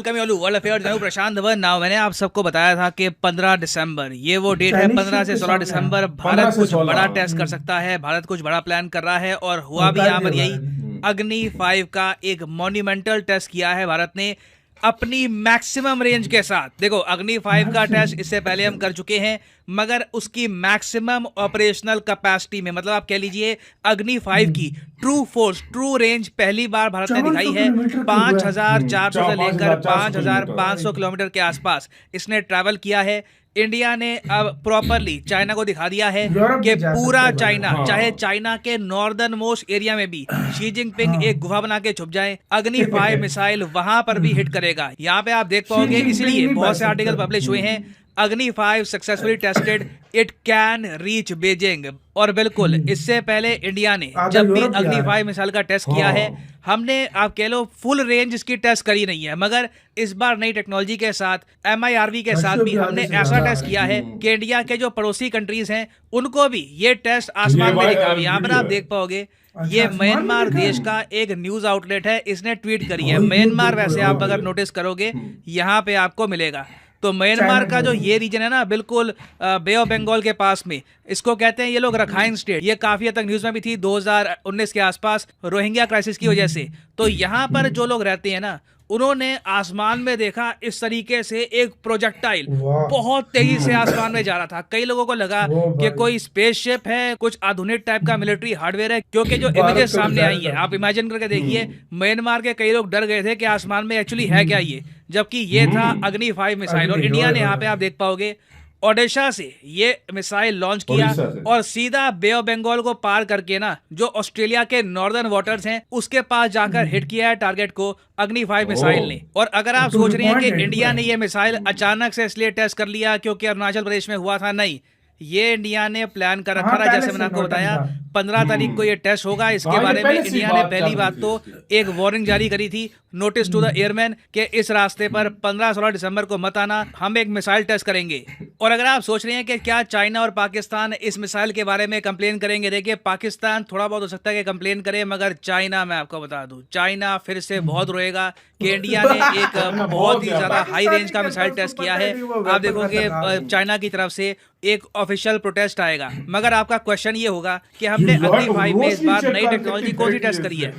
Welcome you world affairs मैं हूं प्रशांत Dhawan. Now मैंने आप सबको बताया था कि 15 दिसंबर ये वो डेट है। 15 से 16 दिसंबर भारत कुछ बड़ा टेस्ट कर सकता है, भारत कुछ बड़ा प्लान कर रहा है और हुआ भी यहाँ पर यही। अग्नि 5 का एक मॉन्यूमेंटल टेस्ट किया है भारत ने अपनी मैक्सिमम रेंज के साथ। देखो अग्नि 5 का टेस्ट इससे पहले हम कर चुके हैं, मगर उसकी मैक्सिमम ऑपरेशनल कैपेसिटी में, मतलब आप कह लीजिए अग्नि 5 की ट्रू फोर्स, ट्रू रेंज पहली बार भारत ने दिखाई है। 5400 से लेकर 5500 किलोमीटर के आसपास इसने ट्रैवल किया है। इंडिया ने अब प्रॉपरली चाइना को दिखा दिया है कि पूरा चाइना, चाहे चाइना के नॉर्दर्न मोस्ट एरिया में भी शी जिनपिंग एक गुफा बना के छुप जाए, अग्नि 5 मिसाइल वहां पर भी हिट करेगा। यहाँ पे आप देख पाओगे, इसलिए बहुत से आर्टिकल पब्लिश हुए हैं। अग्नि 5 successfully tested, it can reach Beijing. और बिल्कुल इससे पहले इंडिया ने जब भी अग्नि 5 मिसाइल का टेस्ट किया है, हमने आप कह लो फुल रेंज इसकी टेस्ट करी नहीं है, मगर इस बार नई टेक्नोलॉजी के साथ MIRV के साथ भी हमने ऐसा टेस्ट किया है कि इंडिया के जो पड़ोसी कंट्रीज हैं उनको भी ये टेस्ट आसमान में दिखा। यहाँ पर आप देख पाओगे, ये म्यांमार देश का एक न्यूज आउटलेट है, इसने ट्वीट करी है। म्यांमार वैसे आप अगर नोटिस करोगे यहाँ पे आपको मिलेगा, तो म्यांमार का जो ये रीजन है ना, बिल्कुल बे ऑफ बंगाल के पास में, इसको कहते हैं ये लोग रखाइन स्टेट। ये काफी हद तक न्यूज में भी थी 2019 के आसपास रोहिंग्या क्राइसिस की वजह से। तो यहाँ पर जो लोग रहते हैं ना, उन्होंने आसमान में देखा इस तरीके से एक प्रोजेक्टाइल बहुत तेजी से आसमान में जा रहा था। कई लोगों को लगा कि कोई स्पेसशिप है, कुछ आधुनिक टाइप का मिलिट्री हार्डवेयर है, क्योंकि जो इमेजेस सामने आई है आप इमेजिन करके देखिए। म्यांमार के कई लोग डर गए थे कि आसमान में एक्चुअली है क्या ये, जबकि ये था अग्नि 5 मिसाइल। और इंडिया ने यहाँ पे आप देख पाओगे ओडिशा से ये मिसाइल लॉन्च किया और सीधा बे ऑफ बंगाल को पार करके ना, जो ऑस्ट्रेलिया के नॉर्दर्न वाटर्स हैं उसके पास जाकर हिट किया है टारगेट को अग्नि 5 मिसाइल ने। और अगर आप सोच रहे हैं कि इंडिया ने ये मिसाइल अचानक से इसलिए टेस्ट कर लिया क्योंकि अरुणाचल प्रदेश में हुआ था, नहीं, ये इंडिया ने प्लान कर रखा था। जैसे मैंने आपको बताया 15 तारीख को ये टेस्ट होगा। इसके बारे में इंडिया ने पहली बात तो एक वार्निंग जारी करी थी, नोटिस टू द एयरमैन, कि इस रास्ते पर 15-16 दिसंबर को मत आना, हम एक मिसाइल टेस्ट करेंगे। और अगर आप सोच रहे हैं कि क्या चाइना और पाकिस्तान इस मिसाइल के बारे में कंप्लेन करेंगे, देखिए पाकिस्तान थोड़ा बहुत हो सकता है कि कंप्लेन करे, मगर चाइना, मैं आपको बता दूं, चाइना फिर से बहुत रोएगा कि इंडिया ने एक बहुत ही ज्यादा हाई रेंज का मिसाइल टेस्ट किया है। आप देखोगे चाइना की तरफ से एक ऑफिशियल प्रोटेस्ट आएगा। मगर आपका क्वेश्चन ये होगा कि हमने अग्नि 5 में इस बार नई टेक्नोलॉजी कौन सी टेस्ट करी है।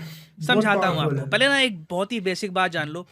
समझाता हूं आपको। पहले ना एक बहुत ही बेसिक बात जान लो,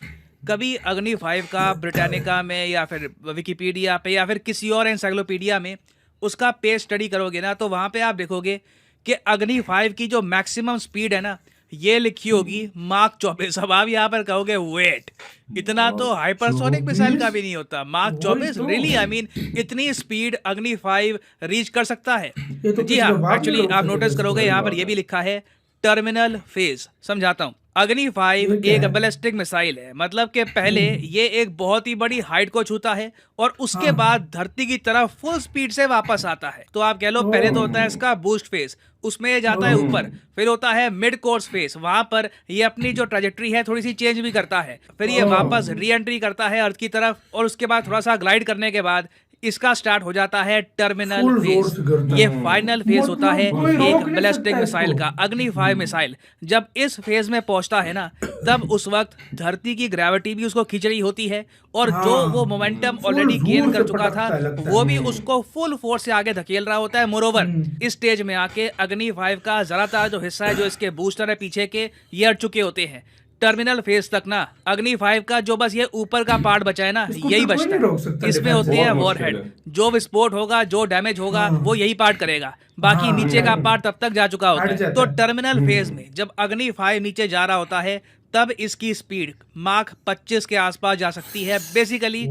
कभी अग्नि 5 का ब्रिटानिका में या फिर विकिपीडिया पे या फिर किसी और एनसाइक्लोपीडिया में उसका पेज स्टडी करोगे ना, तो वहां पे आप देखोगे कि अग्नि 5 की जो मैक्सिमम स्पीड है ना, ये लिखी होगी मार्क 24। अब आप यहाँ पर कहोगे वेट, इतना तो हाइपरसोनिक मिसाइल का भी नहीं होता। मार्क 24 रियली, आई मीन इतनी स्पीड अग्नि 5 रीच कर सकता है? जी हाँ, एक्चुअली आप नोटिस करोगे यहाँ पर ये भी लिखा है टर्मिनल फेज। समझाता हूँ। अग्नि 5 एक बैलिस्टिक मिसाइल है, मतलब कि पहले ये एक बहुत ही बड़ी हाइट को छूता है और उसके बाद धरती की तरफ फुल स्पीड से वापस आता है। तो आप कह लो पहले तो होता है इसका बूस्ट फेज, उसमें ये जाता है ऊपर, फिर होता है मिड कोर्स फेज, वहां पर ये अपनी जो ट्रेजेक्ट्री है थोड़ी सी चेंज भी करता है, फिर ये वापस री एंट्री करता है अर्थ की तरफ, और उसके बाद थोड़ा सा ग्लाइड करने के बाद इसका स्टार्ट हो जाता है टर्मिनल फेज। ये फाइनल फेज होता है एक बैलिस्टिक मिसाइल का। अग्नि 5 मिसाइल जब इस फेज में पहुंचता है ना, तब उस वक्त धरती की ग्रेविटी भी उसको खींच रही होती है, और जो वो मोमेंटम ऑलरेडी गेन कर चुका था वो भी उसको फुल फोर्स से आगे धकेल रहा होता है। मोरोवर इस स्टेज में आके अग्नि 5 का ज्यादातर जो हिस्सा है, जो इसके बूस्टर है पीछे के, ये अट चुके होते हैं। टर्मिनल फेज तक ना अग्नि 5 का जो बस ये ऊपर का पार्ट बचा है ना, यही बचता है। इसमें होते हैं वॉरहेड, जो विस्फोट होगा, जो डैमेज होगा, वो यही पार्ट करेगा, बाकी नीचे का पार्ट तब तक जा चुका होता है। तो टर्मिनल फेज में जब अग्नि 5 नीचे जा रहा होता है, तब इसकी स्पीड मार्क 25 के आसपास जा सकती है। बेसिकली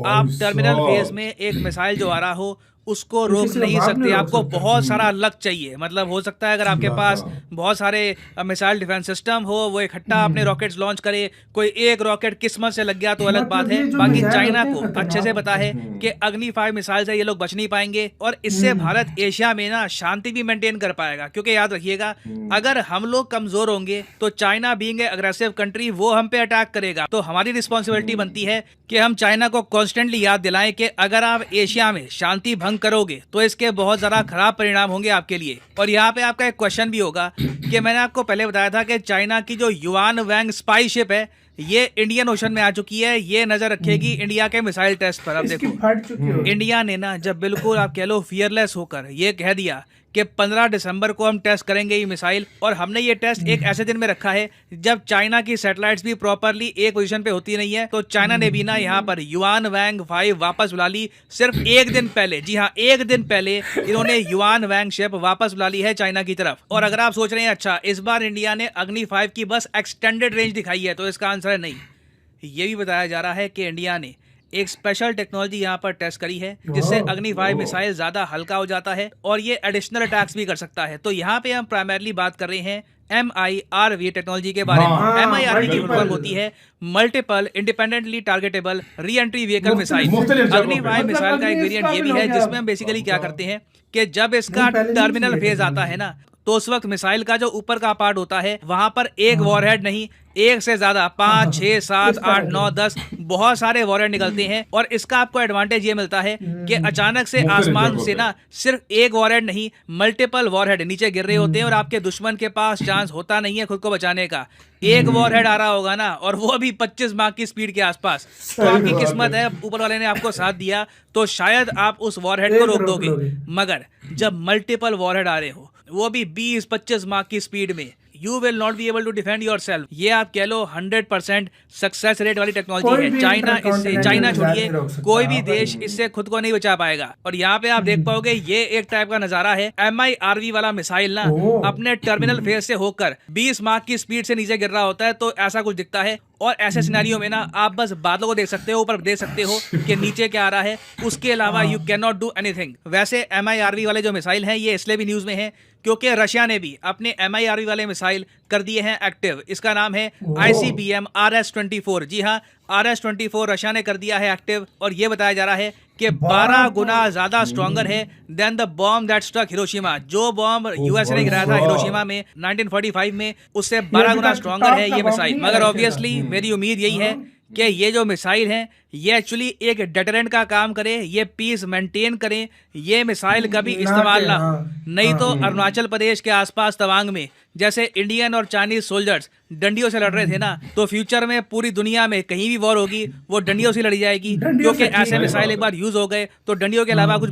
आप टर्मिनल फेज में एक मिसाइल जो आ रहा हो उसको रोक नहीं सकते, आपको बहुत सारा लक चाहिए। मतलब हो सकता है अगर आपके पास बहुत सारे मिसाइल डिफेंस सिस्टम हो, वो इकट्ठा अपने रॉकेट्स लॉन्च करे, कोई एक रॉकेट किस्मत से लग गया तो अलग बात है। बाकी चाइना को अच्छे से पता है कि अग्नि 5 मिसाइल से ये लोग बच नहीं पाएंगे, और इससे भारत एशिया में ना शांति भी मेंटेन कर पाएगा। क्योंकि याद रखिएगा, अगर हम लोग कमजोर होंगे तो China being a aggressive country वो हम पे अटैक करेगा। तो हमारी रिस्पॉन्सिबिलिटी बनती है कि हम चाइना को कॉन्स्टेंटली याद दिलाएं कि अगर आप एशिया में शांति भंग करोगे तो इसके बहुत ज़्यादा खराब परिणाम होंगे आपके लिए। और यहाँ पे आपका एक क्वेश्चन भी होगा कि मैंने आपको पहले बताया था कि चाइना की जो युआन वैंग स्पाई शिप है, ये इंडियन ओशन में आ चुकी है। ये नजर रखेगी इंडिया के मिसाइल टेस्ट पर। अब देखो इंडिया ने ना जब बिल्कुल आप कह लो फियरलेस होकर ये कह दिया कि 15 दिसंबर को हम टेस्ट करेंगे ये मिसाइल, और हमने ये टेस्ट एक ऐसे दिन में रखा है जब चाइना की सैटेलाइट्स भी प्रॉपरली एक पोजीशन पे होती नहीं है, तो चाइना ने भी ना यहाँ पर युआन वैंग 5 वापस बुला ली सिर्फ एक दिन पहले। जी हाँ, एक दिन पहले इन्होंने युआन वैंग शिप वापस बुला ली है चाइना की तरफ। और अगर आप सोच रहे हैं अच्छा इस बार इंडिया ने अग्नि 5 की बस एक्सटेंडेड रेंज दिखाई है, तो इसका आंसर है नहीं। ये भी बताया जा रहा है कि इंडिया ने एक स्पेशल टेक्नोलॉजी यहाँ पर टेस्ट करी है जिससे अग्नि 5 मिसाइल ज्यादा हल्का हो जाता है और ये एडिशनल अटैक्स भी कर सकता है। तो यहाँ पे हम प्राइमरली बात कर रहे हैं MIRV टेक्नोलॉजी के बारे में। MIRV की फुल होती है multiple independently targetable re entry vehicle missile. अग्नि 5 मिसाइल का एक वेरिएंट ये भी है जिसमें हम बेसिकली क्या करते हैं कि जब इसका टर्मिनल फेज आता है ना, तो उस वक्त मिसाइल का जो ऊपर का पार्ट होता है वहां पर एक वॉरहेड नहीं, एक से ज्यादा 5, 6, 7, 8, 9, 10 बहुत सारे वॉरहेड निकलते हैं। और इसका आपको एडवांटेज ये मिलता है कि अचानक से आसमान से ना सिर्फ एक वॉरहेड नहीं, मल्टीपल वॉरहेड नीचे गिर रहे होते हैं और आपके दुश्मन के पास चांस होता नहीं है खुद को बचाने का। एक वॉरहेड आ रहा होगा ना, और वो भी 25 मार्क की स्पीड के आसपास, तो आपकी किस्मत है, ऊपर वाले ने आपको साथ दिया तो शायद आप उस वॉरहेड को रोक दोगे। मगर जब मल्टीपल वॉरहेड आ रहे हो, वो भी 20-25 मार्क की स्पीड में, you will not be able to defend yourself. ये आप कह लो 100% सक्सेस रेट वाली टेक्नोलॉजी है। चाइना छोड़िए, कोई भी देश इससे खुद को नहीं बचा पाएगा। और यहाँ पे आप देख पाओगे ये एक टाइप का नजारा है। MIRV वाला मिसाइल ना अपने टर्मिनल फेज से होकर 20 मार्क की स्पीड से नीचे गिर रहा होता है, तो ऐसा कुछ दिखता है। और ऐसे सिनेरियो में ना आप बस बादलों को देख सकते हो, ऊपर देख सकते हो कि नीचे क्या आ रहा है, उसके अलावा you can not do anything. वैसे MIRV वाले जो मिसाइल हैं ये इसलिए भी न्यूज में है क्योंकि रशिया ने भी अपने MIRV वाले मिसाइल कर दिए हैं एक्टिव। इसका नाम है ICBM RS-24। जी हाँ, RS-24 रशिया ने कर दिया है एक्टिव। और ये बताया जा रहा है कि 12 गुना ज्यादा स्ट्रॉन्गर है than the bomb that struck Hiroshima. जो बॉम्ब यूएस ने गिराया था हिरोशिमा में 1945 में, उससे 12 गुना स्ट्रॉन्गर है ये मिसाइल। मगर ऑब्वियसली मेरी उम्मीद यही है कि ये जो मिसाइल हैं ये एक्चुअली एक डेटरेंट का काम करे, ये पीस मेंटेन करें, ये मिसाइल कभी इस्तेमाल ना हो। नहीं तो अरुणाचल प्रदेश के आसपास तवांग में जैसे इंडियन और चाइनीज सोल्जर्स डंडियों से लड़ रहे थे ना, तो फ्यूचर में पूरी दुनिया में कहीं भी वॉर होगी वो डंडियों से लड़ी जाएगी, क्योंकि ऐसे मिसाइल एक बार यूज हो गए तो डंडियों के अलावा कुछ